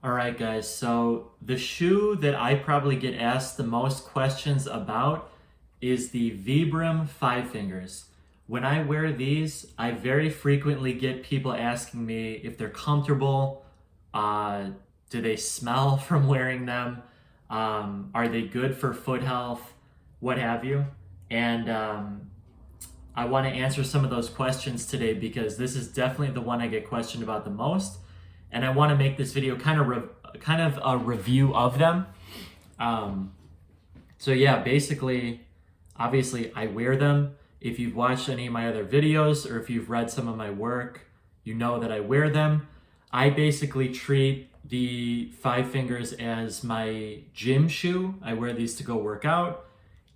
All right, guys. So the shoe that I probably get asked the most questions about is the Vibram FiveFingers. When I wear these, I very frequently get people asking me if they're comfortable. Uh, do they smell from wearing them? Are they good for foot health? What have you? And I want to answer some of those questions today because this is definitely the one I get questioned about the most, and I want to make this video kind of a review of them. Um, so yeah, basically, obviously, I wear them. If you've watched any of my other videos or if you've read some of my work, you know that I wear them. I basically treat the Five Fingers as my gym shoe. I wear these to go work out.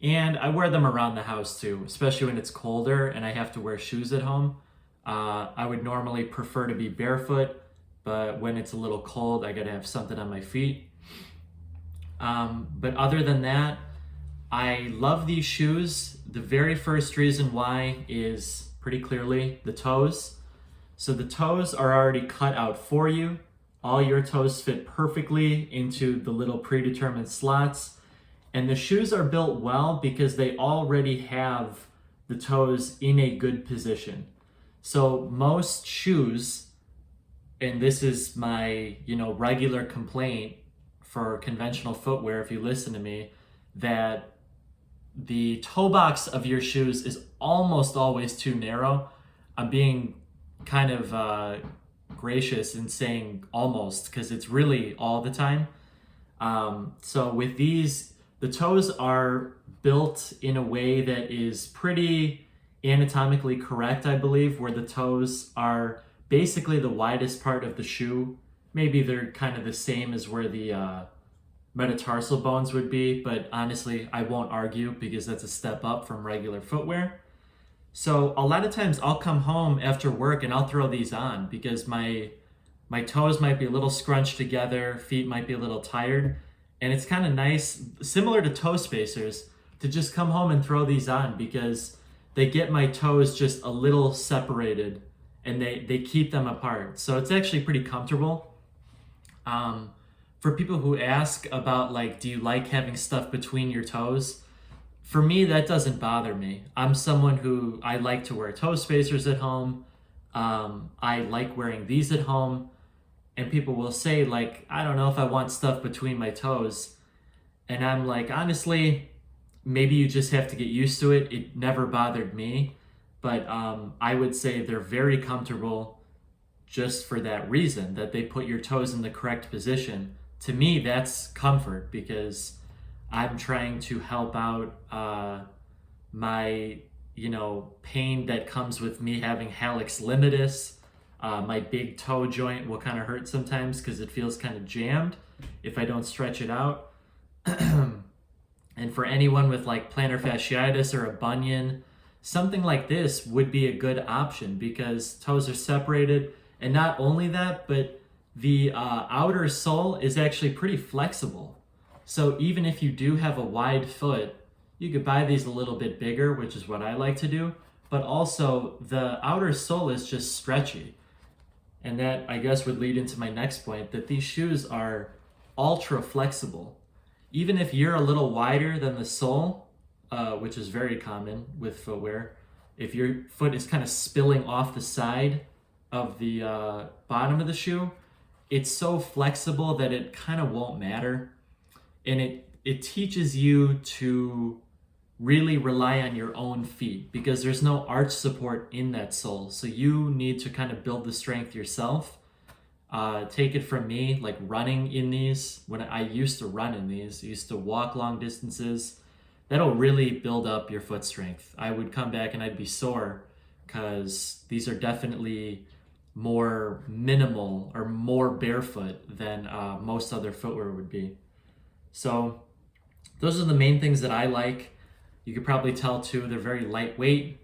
And I wear them around the house too, especially when it's colder and I have to wear shoes at home. I would normally prefer to be barefoot, but when it's a little cold, I gotta have something on my feet. But other than that, I love these shoes. The very first reason why is pretty clearly the toes. So the toes are already cut out for you. All your toes fit perfectly into the little predetermined slots. And the shoes are built well because they already have the toes in a good position. So most shoes, and this is my, regular complaint for conventional footwear, if you listen to me, that the toe box of your shoes is almost always too narrow. I'm being kind of gracious in saying almost because it's really all the time. So with these, the toes are built in a way that is pretty anatomically correct, I believe, where the toes are basically the widest part of the shoe. Maybe they're kind of the same as where the metatarsal bones would be, but honestly, I won't argue because that's a step up from regular footwear. So a lot of times I'll come home after work and I'll throw these on because my toes might be a little scrunched together, feet might be a little tired, and it's kind of nice, similar to toe spacers, to just come home and throw these on because they get my toes just a little separated and they keep them apart. So it's actually pretty comfortable. For people who ask about like, do you like having stuff between your toes? For me, that doesn't bother me. I'm someone who I like to wear toe spacers at home. I like wearing these at home. And people will say like, I don't know if I want stuff between my toes. And I'm like, honestly, maybe you just have to get used to it. It never bothered me. But I would say they're very comfortable just for that reason, that they put your toes in the correct position. To me, that's comfort because I'm trying to help out my, pain that comes with me having hallux limitus. My big toe joint will kind of hurt sometimes because it feels kind of jammed if I don't stretch it out. And for anyone with like plantar fasciitis or a bunion, something like this would be a good option because toes are separated. And not only that, but the outer sole is actually pretty flexible. So even if you do have a wide foot, you could buy these a little bit bigger, which is what I like to do. But also the outer sole is just stretchy. And that, I guess, would lead into my next point, that these shoes are ultra flexible. Even if you're a little wider than the sole, which is very common with footwear, if your foot is kind of spilling off the side of the bottom of the shoe, it's so flexible that it kind of won't matter. And it teaches you to really rely on your own feet because there's no arch support in that sole. So you need to kind of build the strength yourself. Take it from me, like running in these, when I used to run in these, I used to walk long distances, that'll really build up your foot strength. I would come back and I'd be sore because these are definitely more minimal or more barefoot than most other footwear would be. So those are the main things that I like. You could probably tell too, they're very lightweight.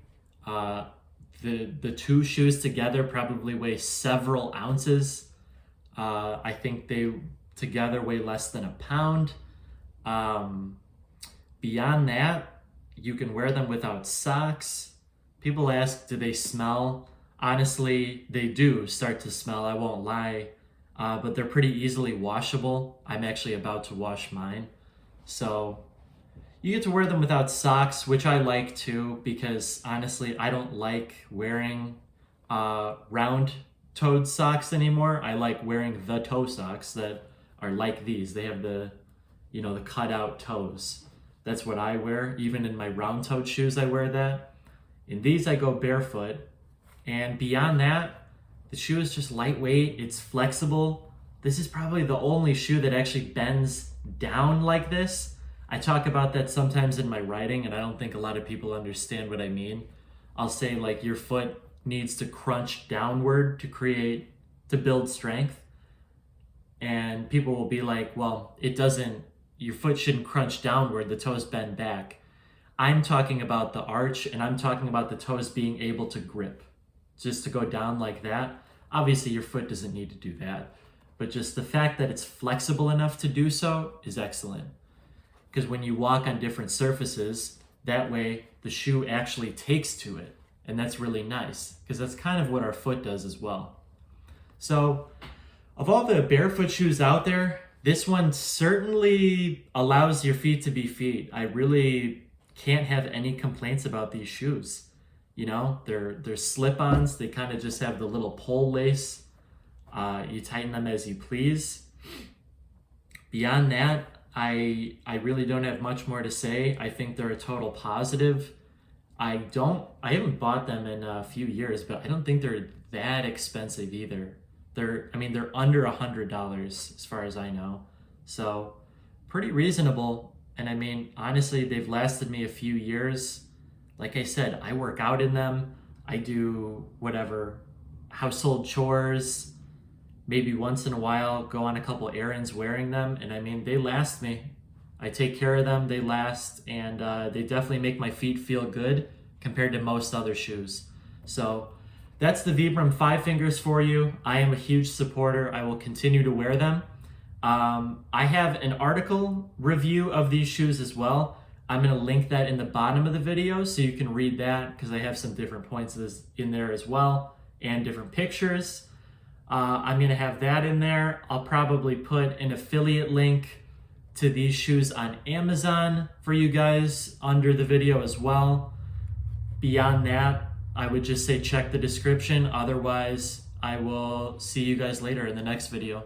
The two shoes together probably weigh several ounces. I think they together weigh less than a pound. Beyond that, you can wear them without socks. People ask, do they smell? Honestly, they do start to smell, I won't lie. but they're pretty easily washable. I'm actually about to wash mine. So you get to wear them without socks, which I like too, because honestly, I don't like wearing round-toed socks anymore. I like wearing the toe socks that are like these. They have the, you know, the cut-out toes. That's what I wear. Even in my round-toed shoes, I wear that. In these, I go barefoot. And beyond that, the shoe is just lightweight. It's flexible. This is probably the only shoe that actually bends down like this. I talk about that sometimes in my writing, and I don't think a lot of people understand what I mean. I'll say like your foot needs to crunch downward to build strength. And people will be like, well, your foot shouldn't crunch downward, the toes bend back. I'm talking about the arch, and I'm talking about the toes being able to grip. Just to go down like that. Obviously your foot doesn't need to do that, but just the fact that it's flexible enough to do so is excellent. Because when you walk on different surfaces, that way the shoe actually takes to it. And that's really nice, because that's kind of what our foot does as well. So of all the barefoot shoes out there, this one certainly allows your feet to be feet. I really can't have any complaints about these shoes. You know, they're slip-ons. They kind of just have the little pole lace. You tighten them as you please. Beyond that, I really don't have much more to say. I think they're a total positive. I haven't bought them in a few years, but I don't think they're that expensive either. They're under $100 as far as I know. So pretty reasonable. And I mean, honestly, they've lasted me a few years. Like I said, I work out in them. I do whatever, household chores, maybe once in a while, go on a couple errands wearing them. And I mean, they last me. I take care of them, they last, and they definitely make my feet feel good compared to most other shoes. So that's the Vibram FiveFingers for you. I am a huge supporter. I will continue to wear them. I have an article review of these shoes as well. I'm going to link that in the bottom of the video so you can read that, because I have some different points in there as well and different pictures. I'm going to have that in there. I'll probably put an affiliate link to these shoes on Amazon for you guys under the video as well. Beyond that, I would just say check the description. Otherwise, I will see you guys later in the next video.